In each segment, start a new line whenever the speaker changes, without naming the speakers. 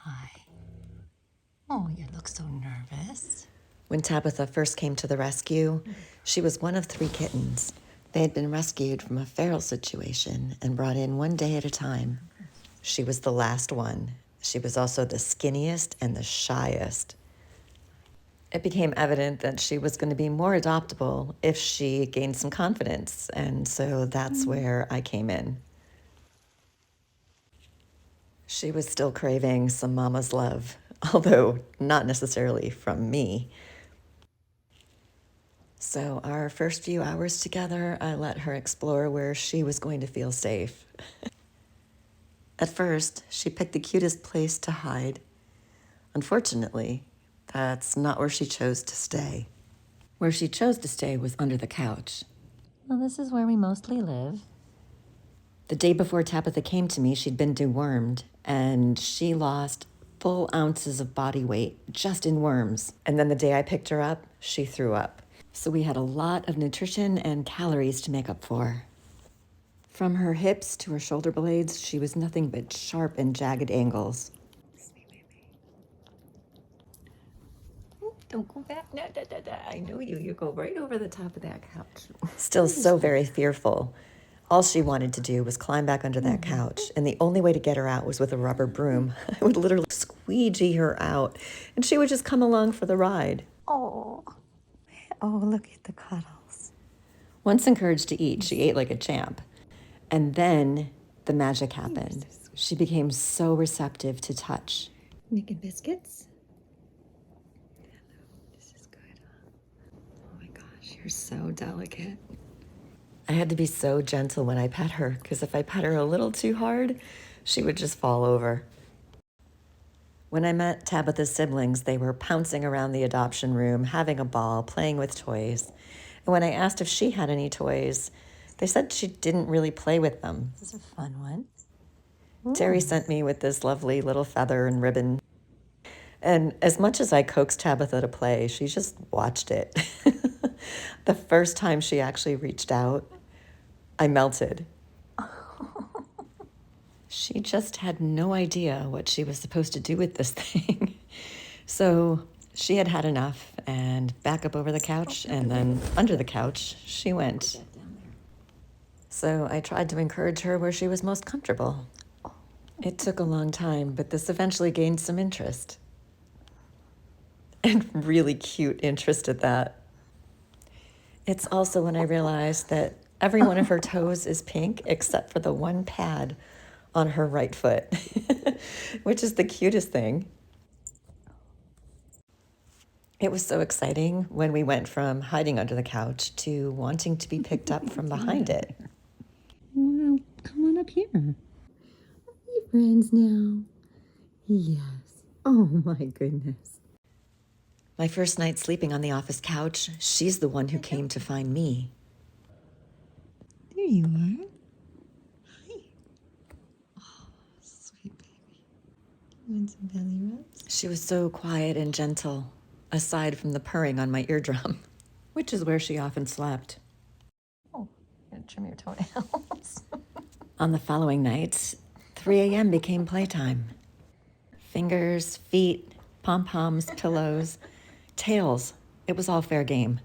Hi. Oh, you look so nervous.
When Tabitha first came to the rescue, she was one of 3 kittens. They had been rescued from a feral situation and brought in one day at a time. She was the last one. She was also the skinniest and the shyest. It became evident that she was going to be more adoptable if she gained some confidence, and so that's where I came in. She was still craving some mama's love, although not necessarily from me. So our first few hours together, I let her explore where she was going to feel safe. At first, she picked the cutest place to hide. Unfortunately, that's not where she chose to stay. Where she chose to stay was under the couch.
Well, this is where we mostly live.
The day before Tabitha came to me, she'd been dewormed, and she lost full ounces of body weight just in worms. And then the day I picked her up, she threw up. So we had a lot of nutrition and calories to make up for. From her hips to her shoulder blades, she was nothing but sharp and jagged angles.
Don't go back. No, I know you. You go right over the top of that couch.
Still so very fearful. All she wanted to do was climb back under that couch, and the only way to get her out was with a rubber broom. I would literally squeegee her out, and she would just come along for the ride.
Oh. Oh, look at the cuddles.
Once encouraged to eat, she ate like a champ. And then the magic happened. She became so receptive to touch.
Making biscuits? This is good. Oh my gosh, you're so delicate.
I had to be so gentle when I pet her, because if I pet her a little too hard, she would just fall over. When I met Tabitha's siblings, they were pouncing around the adoption room, having a ball, playing with toys. And when I asked if she had any toys, they said she didn't really play with them.
This is a fun one.
Terry sent me with this lovely little feather and ribbon. And as much as I coaxed Tabitha to play, she just watched it. The first time she actually reached out, I melted. She just had no idea what she was supposed to do with this thing. So she had had enough, and back up over the couch and then under the couch she went. So I tried to encourage her where she was most comfortable. It took a long time, but this eventually gained some interest. And really cute interest at that. It's also when I realized that every one of her toes is pink except for the one pad on her right foot, which is the cutest thing. It was so exciting when we went from hiding under the couch to wanting to be picked up from behind it.
Well, come on up here. Are we friends now? Yes. Oh my goodness.
My first night sleeping on the office couch, she's the one who came to find me.
There you are. Hi. Oh, sweet baby. You want some belly rubs?
She was so quiet and gentle, aside from the purring on my eardrum, which is where she often slept.
Oh, you gotta trim your toenails.
On the following nights, 3 a.m. became playtime. Fingers, feet, pom-poms, pillows, tails. It was all fair game.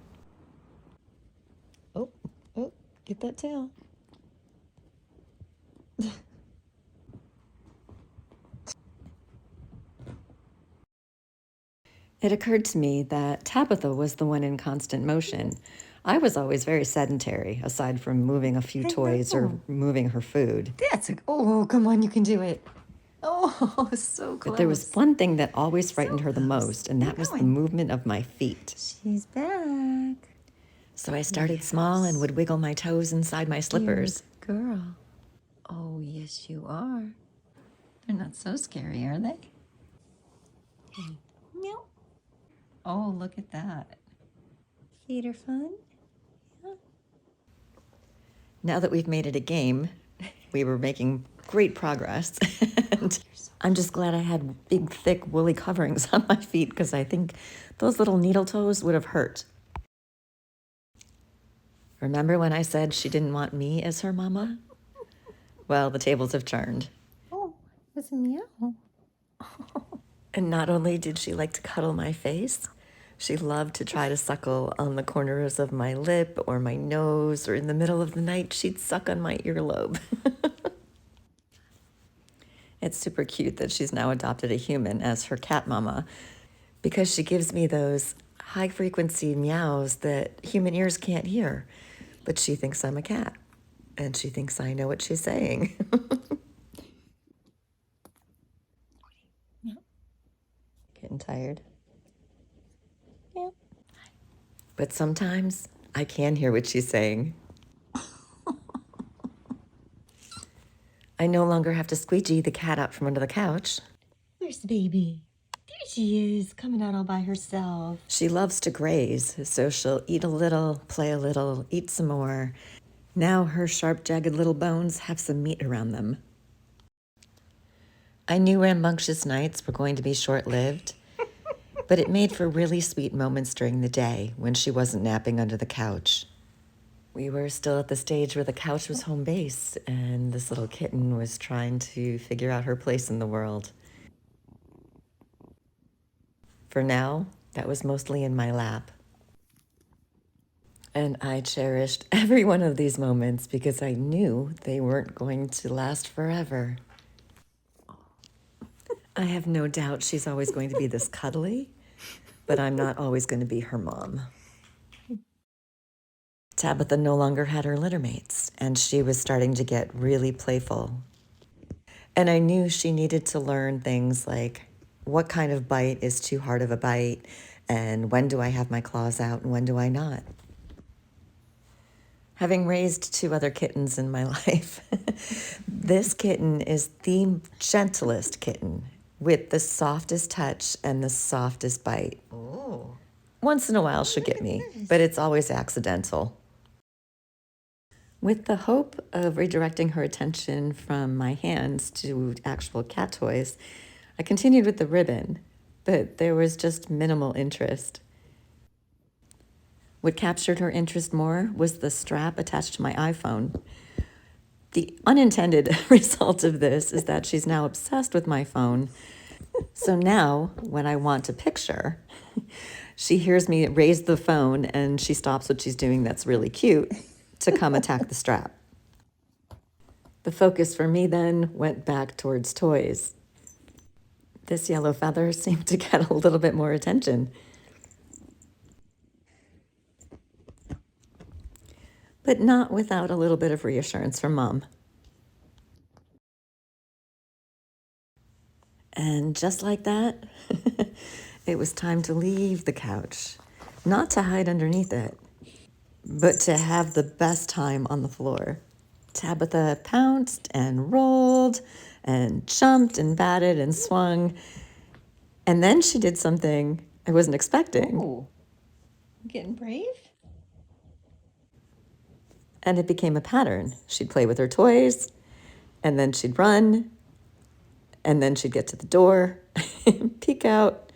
Oh, get that tail.
It occurred to me that Tabitha was the one in constant motion. I was always very sedentary, aside from moving a few toys or moving her food.
Oh, come on, you can do it. Oh, so close.
But there was one thing that always frightened her the most, and that was the movement of my feet.
She's back.
So I started small and would wiggle my toes inside my slippers.
Good girl. Oh, yes, you are. They're not so scary, are they? Hey, meow. Oh, look at that. Feet are fun. Yeah.
Now that we've made it a game, we were making great progress. And I'm just glad I had big, thick, woolly coverings on my feet, because I think those little needle toes would have hurt. Remember when I said she didn't want me as her mama? Well, the tables have turned.
Oh, it was a meow.
And not only did she like to cuddle my face, she loved to try to suckle on the corners of my lip or my nose, or in the middle of the night, she'd suck on my earlobe. It's super cute that she's now adopted a human as her cat mama, because she gives me those high frequency meows that human ears can't hear. But she thinks I'm a cat, and she thinks I know what she's saying. Getting tired? Yeah. But sometimes I can hear what she's saying. I no longer have to squeegee the cat out from under the couch.
Where's the baby? There she is, coming out all by herself.
She loves to graze, so she'll eat a little, play a little, eat some more. Now her sharp, jagged little bones have some meat around them. I knew rambunctious nights were going to be short-lived, but it made for really sweet moments during the day when she wasn't napping under the couch. We were still at the stage where the couch was home base, and this little kitten was trying to figure out her place in the world. For now, that was mostly in my lap. And I cherished every one of these moments because I knew they weren't going to last forever. I have no doubt she's always going to be this cuddly, but I'm not always going to be her mom. Tabitha no longer had her litter mates, and she was starting to get really playful. And I knew she needed to learn things like what kind of bite is too hard of a bite, and when do I have my claws out and when do I not. Having raised 2 other kittens in my life, this kitten is the gentlest kitten with the softest touch and the softest bite.
Oh.
Once in a while she'll get me, but it's always accidental. With the hope of redirecting her attention from my hands to actual cat toys, I continued with the ribbon, but there was just minimal interest. What captured her interest more was the strap attached to my iPhone. The unintended result of this is that she's now obsessed with my phone. So now, when I want a picture, she hears me raise the phone and she stops what she's doing that's really cute to come attack the strap. The focus for me then went back towards toys. This yellow feather seemed to get a little bit more attention. But not without a little bit of reassurance from Mom. And just like that, it was time to leave the couch. Not to hide underneath it, but to have the best time on the floor. Tabitha pounced and rolled and jumped and batted and swung. And then she did something I wasn't expecting.
Ooh. Getting brave?
And it became a pattern. She'd play with her toys, and then she'd run, and then she'd get to the door, peek out,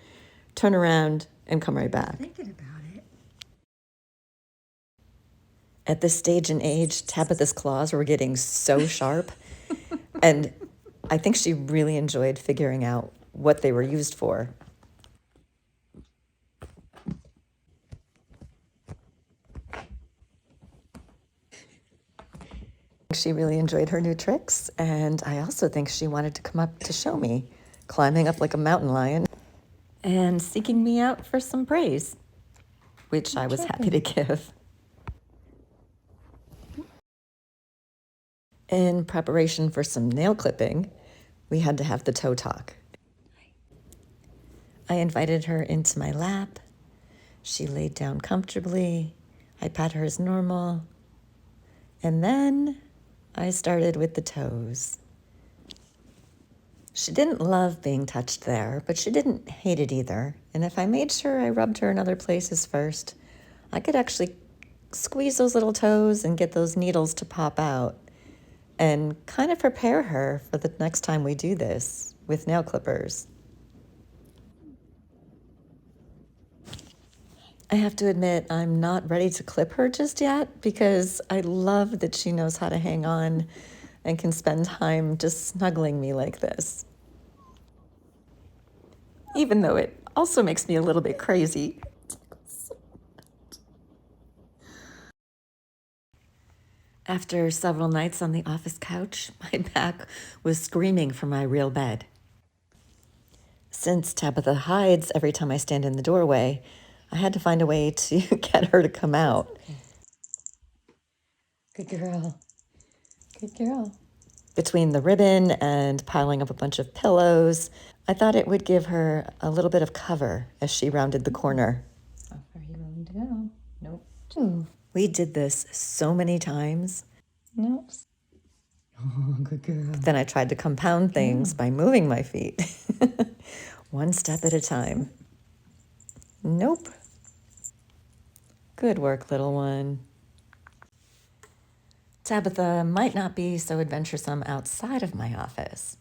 turn around, and come right back.
Thinking about it.
At this stage in age, Tabitha's claws were getting so sharp, and I think she really enjoyed figuring out what they were used for. She really enjoyed her new tricks, and I also think she wanted to come up to show me, climbing up like a mountain lion and seeking me out for some praise, which I was happy to give. In preparation for some nail clipping, we had to have the toe talk. I invited her into my lap. She laid down comfortably. I pat her as normal. And then I started with the toes. She didn't love being touched there, but she didn't hate it either. And if I made sure I rubbed her in other places first, I could actually squeeze those little toes and get those needles to pop out and kind of prepare her for the next time we do this with nail clippers. I have to admit, I'm not ready to clip her just yet because I love that she knows how to hang on and can spend time just snuggling me like this. even though it also makes me a little bit crazy. After several nights on the office couch, my back was screaming for my real bed. Since Tabitha hides every time I stand in the doorway, I had to find a way to get her to come out.
Good girl. Good girl.
Between the ribbon and piling up a bunch of pillows, I thought it would give her a little bit of cover as she rounded the corner.
How far are you willing to go? Nope. Two.
We did this so many times.
Nope. Oh, good girl.
Then I tried to compound things by moving my feet, one step at a time. Nope. Good work, little one. Tabitha might not be so adventuresome outside of my office,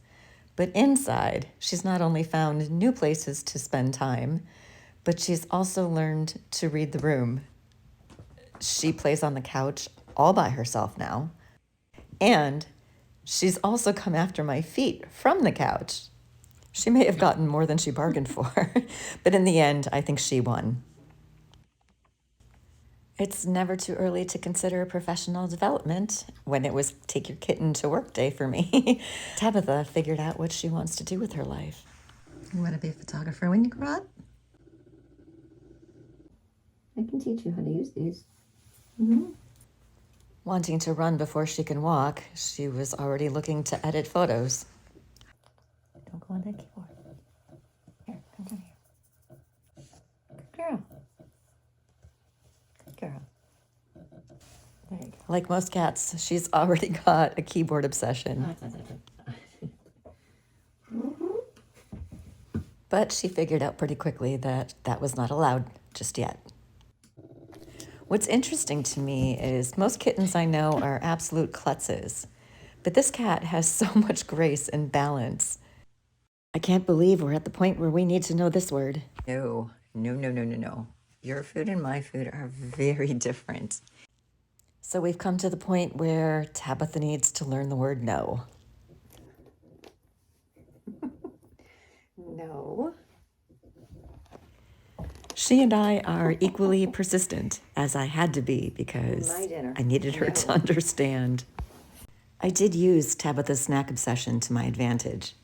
but inside, she's not only found new places to spend time, but she's also learned to read the room. She plays on the couch all by herself now, and she's also come after my feet from the couch. She may have gotten more than she bargained for, but in the end, I think she won. It's never too early to consider professional development. When it was take your kitten to work day for me, Tabitha figured out what she wants to do with her life.
You want to be a photographer when you grow up? I can teach you how to use these.
Wanting to run before she can walk, she was already looking to edit photos.
Don't go on that keyboard. Here, come down here. Good girl. Good girl. There you go.
Like most cats, she's already got a keyboard obsession. But she figured out pretty quickly that that was not allowed just yet. What's interesting to me is most kittens I know are absolute klutzes, but this cat has so much grace and balance. I can't believe we're at the point where we need to know this word.
No. Your food and my food are very different.
So we've come to the point where Tabitha needs to learn the word no.
No.
She and I are equally persistent, as I had to be because
My dinner.
I needed her to understand. I did use Tabitha's snack obsession to my advantage.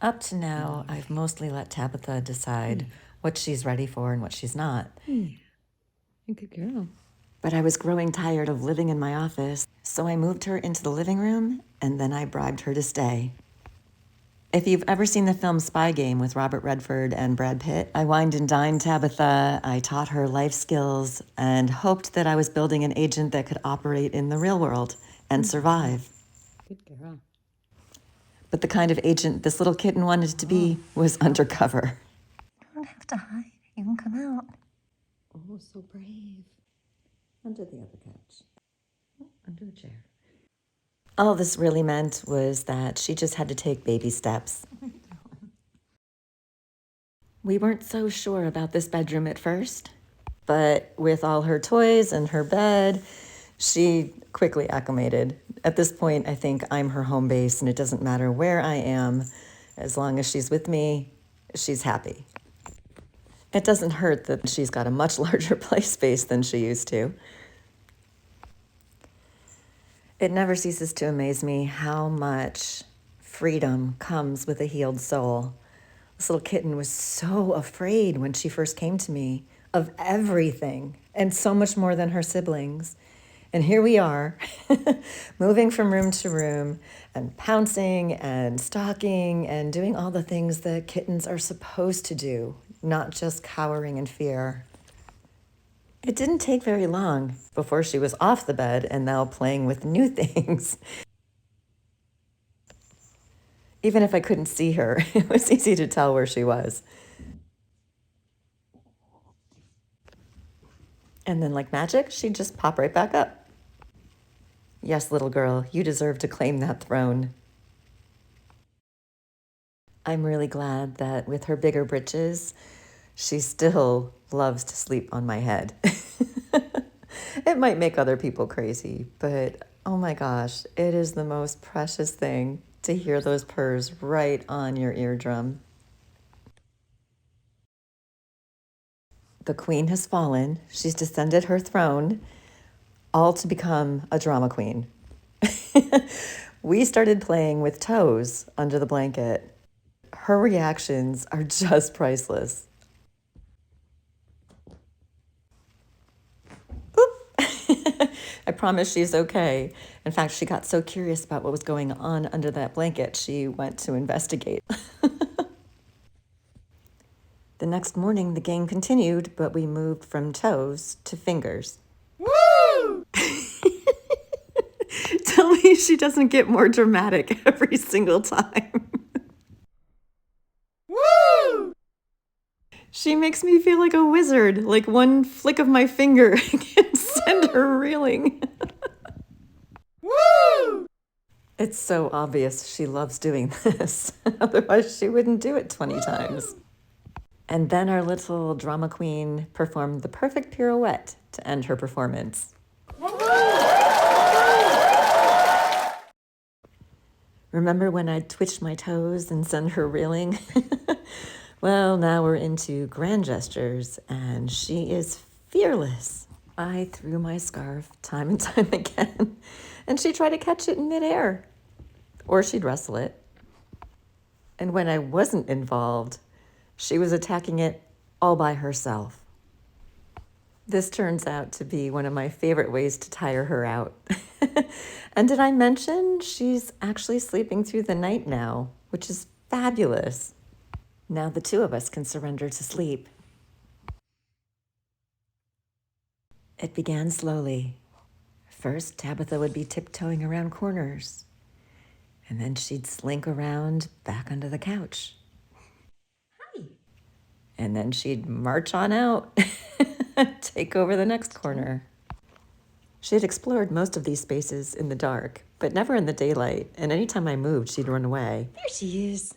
Up to now, I've mostly let Tabitha decide what she's ready for and what she's not.
Good girl.
But I was growing tired of living in my office, so I moved her into the living room and then I bribed her to stay. If you've ever seen the film Spy Game with Robert Redford and Brad Pitt, I wined and dined Tabitha, I taught her life skills, and hoped that I was building an agent that could operate in the real world and survive.
Good girl.
But the kind of agent this little kitten wanted to be was undercover.
You don't have to hide. You can come out. Oh, so brave. Under the other couch. Under the chair.
All this really meant was that she just had to take baby steps. We weren't so sure about this bedroom at first, but with all her toys and her bed, she quickly acclimated. At this point, I think I'm her home base, and it doesn't matter where I am. As long as she's with me, she's happy. It doesn't hurt that she's got a much larger play space than she used to. It never ceases to amaze me how much freedom comes with a healed soul. This little kitten was so afraid when she first came to me of everything, and so much more than her siblings. And here we are, moving from room to room and pouncing and stalking and doing all the things that kittens are supposed to do, not just cowering in fear. It didn't take very long before she was off the bed and now playing with new things. Even if I couldn't see her, it was easy to tell where she was. And then, like magic, she'd just pop right back up. Yes, little girl, you deserve to claim that throne. I'm really glad that with her bigger britches, she still loves to sleep on my head. It might make other people crazy, but oh my gosh, it is the most precious thing to hear those purrs right on your eardrum. The queen has fallen. She's descended her throne, all to become a drama queen. We started playing with toes under the blanket. Her reactions are just priceless. Oop! I promise she's okay. In fact, she got so curious about what was going on under that blanket, she went to investigate. The next morning, the game continued, but we moved from toes to fingers. Woo! Tell me she doesn't get more dramatic every single time. Woo! She makes me feel like a wizard, like one flick of my finger can send her reeling. Woo! It's so obvious she loves doing this. Otherwise, she wouldn't do it 20 times. And then our little drama queen performed the perfect pirouette to end her performance. Remember when I'd twitch my toes and send her reeling? Well, now we're into grand gestures, and she is fearless. I threw my scarf time and time again, and she'd try to catch it in midair, or she'd wrestle it. And when I wasn't involved, she was attacking it all by herself. This turns out to be one of my favorite ways to tire her out. And did I mention she's actually sleeping through the night now, which is fabulous. Now the two of us can surrender to sleep. It began slowly. First, Tabitha would be tiptoeing around corners, and then she'd slink around back under the couch. Hi. And then she'd march on out, take over the next corner. She had explored most of these spaces in the dark, but never in the daylight, and anytime I moved, she'd run away.
There she is.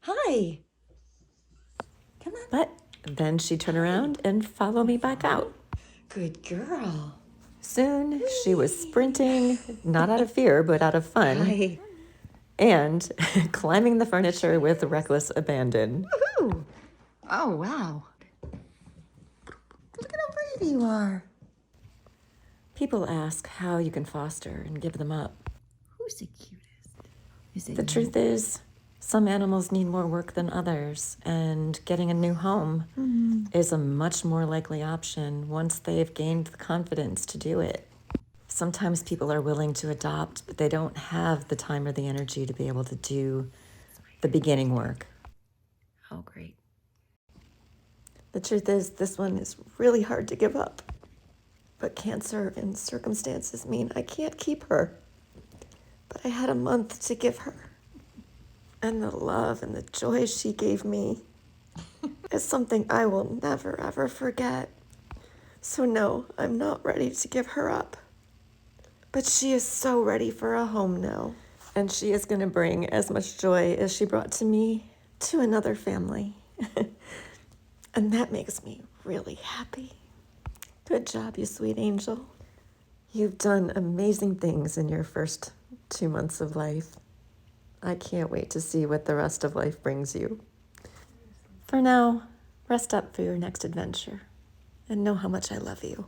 Hi. Come on.
But then she'd turn around and follow me back out.
Good girl.
Soon, she was sprinting, not out of fear, but out of fun,
Hi.
and climbing the furniture with reckless abandon.
Woohoo! Oh, wow. Look at how brave you are.
People ask how you can foster and give them up.
Who's the cutest? Is it
The truth is, some animals need more work than others, and getting a new home is a much more likely option once they've gained the confidence to do it. Sometimes people are willing to adopt, but they don't have the time or the energy to be able to do the beginning work.
Oh, great.
The truth is, this one is really hard to give up. But cancer and circumstances mean I can't keep her. But I had a month to give her. And the love and the joy she gave me is something I will never, ever forget. So no, I'm not ready to give her up. But she is so ready for a home now. And she is going to bring as much joy as she brought to me to another family. And that makes me really happy. Good job, you sweet angel. You've done amazing things in your first 2 months of life. I can't wait to see what the rest of life brings you. For now, rest up for your next adventure and know how much I love you.